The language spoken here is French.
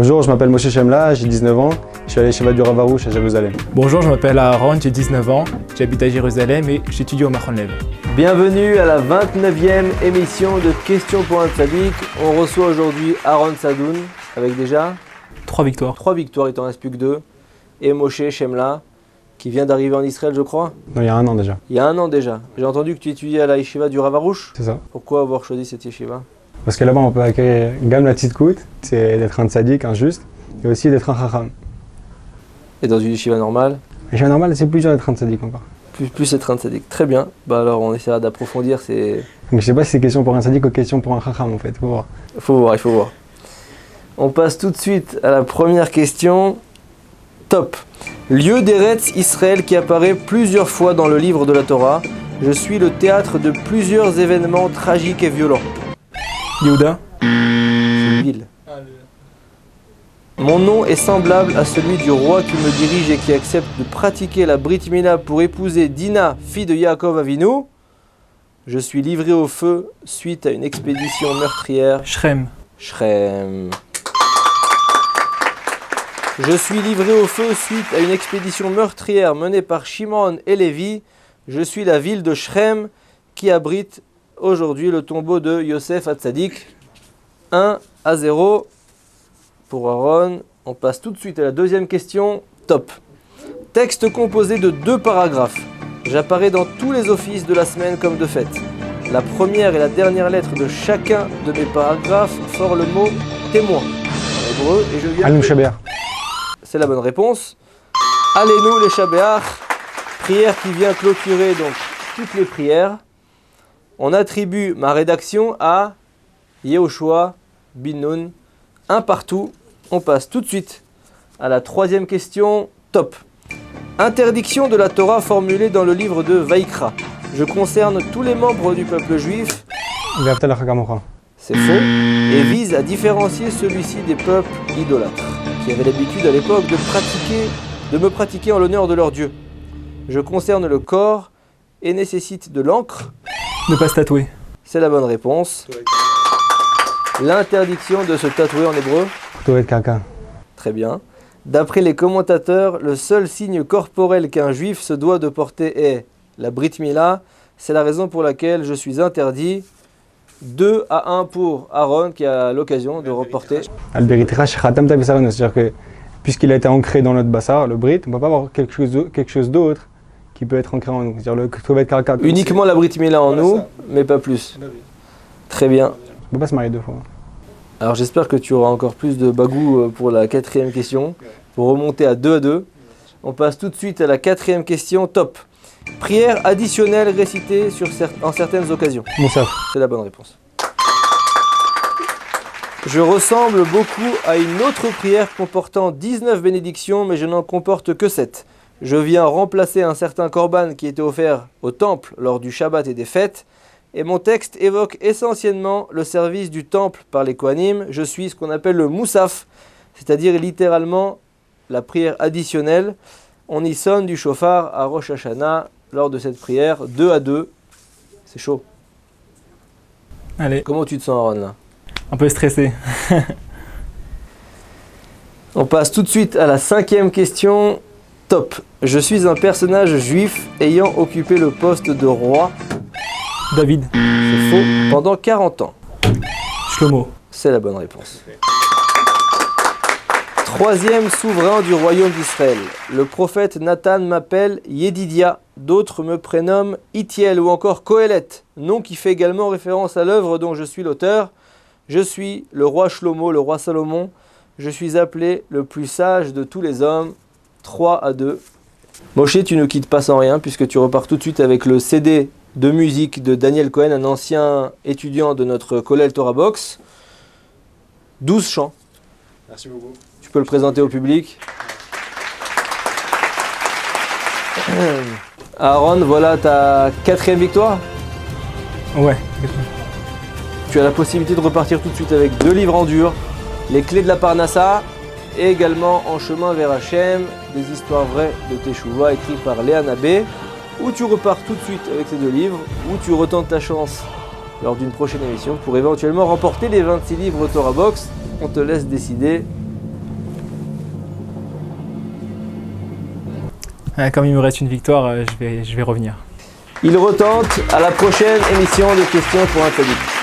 Bonjour, je m'appelle Moshe Shemla, j'ai 19 ans, je suis à l'Yeshiva du Rav Arush à Jérusalem. Bonjour, je m'appelle Aaron, j'ai 19 ans, j'habite à Jérusalem et j'étudie au Machon Lev. Bienvenue à la 29e émission de Questions pour un Tzadik. On reçoit aujourd'hui Aaron Sadoun avec déjà 3 victoires. 3 victoires, il t'en reste plus que 2. Et Moshe Shemla qui vient d'arriver en Israël, je crois. Non, il y a 1 an déjà. Il y a 1 an déjà. J'ai entendu que tu étudiais à la Yeshiva du Rav Arush. C'est ça. Pourquoi avoir choisi cette Yeshiva? Parce que là-bas on peut accueillir Gam la Tzidkout, c'est d'être un tzaddik, un juste, et aussi d'être un chacham. Et dans une Yeshiva normale? La Yeshiva normale, c'est plus dur d'être un tzaddik encore. Plus être un tzaddik. Très bien. Bah alors on essaiera d'approfondir. Donc je sais pas si c'est question pour un tzaddik ou question pour un chacham en fait, faut voir. Il faut voir. On passe tout de suite à la première question. Top. Lieu d'Eretz Israël qui apparaît plusieurs fois dans le livre de la Torah. Je suis le théâtre de plusieurs événements tragiques et violents. Yehuda. C'est une ville. Mon nom est semblable à celui du roi qui me dirige et qui accepte de pratiquer la Brit Mila pour épouser Dina, fille de Yaakov Avinu. Je suis livré au feu suite à une expédition meurtrière. Shrem. Shrem. Je suis livré au feu suite à une expédition meurtrière menée par Shimon et Lévi. Je suis la ville de Shrem qui abrite aujourd'hui le tombeau de Yosef Hatzadik. 1-0 pour Aaron. On passe tout de suite à la deuxième question. Top. Texte composé de 2 paragraphes. J'apparais dans tous les offices de la semaine comme de fête. La première et la dernière lettre de chacun de mes paragraphes fort le mot témoin en hébreu et je viens. Alum Shaber. C'est la bonne réponse. Allez-nous les Shabéach. Prière qui vient clôturer donc toutes les prières. On attribue ma rédaction à Yehoshua bin Nun. 1 partout. On passe tout de suite à la 3e question. Top. Interdiction de la Torah formulée dans le livre de Vaïkra. Je concerne tous les membres du peuple juif. C'est faux. Et vise à différencier celui-ci des peuples idolâtres, qui avaient l'habitude à l'époque de me pratiquer en l'honneur de leur Dieu. Je concerne le corps et nécessite de l'encre. Ne pas se tatouer. C'est la bonne réponse. L'interdiction de se tatouer en hébreu. Très bien. D'après les commentateurs, le seul signe corporel qu'un juif se doit de porter est la Brit Mila. C'est la raison pour laquelle je suis interdit. 2-1 pour Aaron qui a l'occasion de reporter. C'est-à-dire que puisqu'il a été ancré dans notre bassar, le Brit, on ne peut pas avoir quelque chose d'autre qui peut être ancré en nous. C'est-à-dire le uniquement la Brit Mila en nous, mais pas plus. Très bien. On ne peut pas se marier 2 fois. Alors j'espère que tu auras encore plus de bagou pour la 4e question, pour remonter à 2-2. On passe tout de suite à la 4e question. Top. Prière additionnelle récitée en certaines occasions. Moussaf. C'est la bonne réponse. Je ressemble beaucoup à une autre prière comportant 19 bénédictions, mais je n'en comporte que 7. Je viens remplacer un certain korban qui était offert au temple lors du Shabbat et des fêtes. Et mon texte évoque essentiellement le service du temple par les Kohanim. Je suis ce qu'on appelle le Moussaf, c'est-à-dire littéralement la prière additionnelle. On y sonne du shofar à Rosh Hashanah lors de cette prière, 2-2. C'est chaud. Allez. Comment tu te sens, Aaron, là? Un peu stressé. On passe tout de suite à la 5e question. Top. Je suis un personnage juif ayant occupé le poste de roi. David. C'est faux. Pendant 40 ans. Shlomo. C'est la bonne réponse. 3e souverain du royaume d'Israël. Le prophète Nathan m'appelle Yedidia. D'autres me prénomment Itiel ou encore Kohelet, nom qui fait également référence à l'œuvre dont je suis l'auteur. Je suis le roi Shlomo, le roi Salomon. Je suis appelé le plus sage de tous les hommes. 3-2. Moshe, tu ne quittes pas sans rien puisque tu repars tout de suite avec le CD de musique de Daniel Cohen, un ancien étudiant de notre Kollel Torah Box. 12 chants. Merci beaucoup. Tu peux le présenter au public. Aaron, voilà ta 4e victoire. Ouais. Tu as la possibilité de repartir tout de suite avec 2 livres en dur, les clés de la Parnassa et également En chemin vers Hachem, des histoires vraies de Teshuvah écrites par Léa Nabé. Ou tu repars tout de suite avec ces 2 livres, ou tu retentes ta chance lors d'une prochaine émission pour éventuellement remporter les 26 livres Torah Box. On te laisse décider. Comme il me reste une victoire, je vais revenir. Il retente à la prochaine émission de questions pour un tzadik.